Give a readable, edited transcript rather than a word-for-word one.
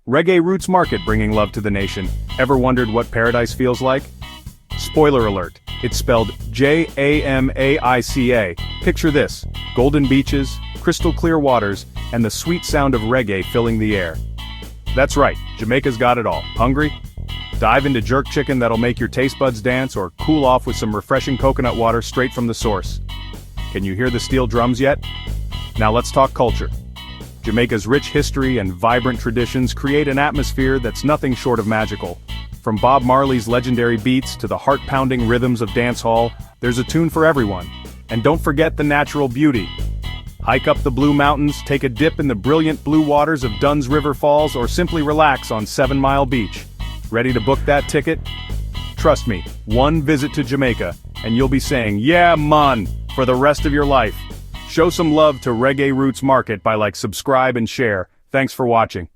Reggae Roots Market bringing love to the nation. Ever wondered what paradise feels like? Spoiler alert, it's spelled Jamaica. Picture this, golden beaches, crystal clear waters, and the sweet sound of reggae filling the air. That's right, Jamaica's got it all. Hungry? Dive into jerk chicken that'll make your taste buds dance, or cool off with some refreshing coconut water straight from the source. Can you hear the steel drums yet? Now let's talk culture. Jamaica's rich history and vibrant traditions create an atmosphere that's nothing short of magical. From Bob Marley's legendary beats to the heart-pounding rhythms of dancehall, there's a tune for everyone. And don't forget the natural beauty. Hike up the Blue Mountains, take a dip in the brilliant blue waters of Dunn's River Falls, or simply relax on 7 Mile Beach. Ready to book that ticket? Trust me, one visit to Jamaica, and you'll be saying, "Yeah, man," for the rest of your life. Show some love to Reggae Roots Market by subscribe and share. Thanks for watching.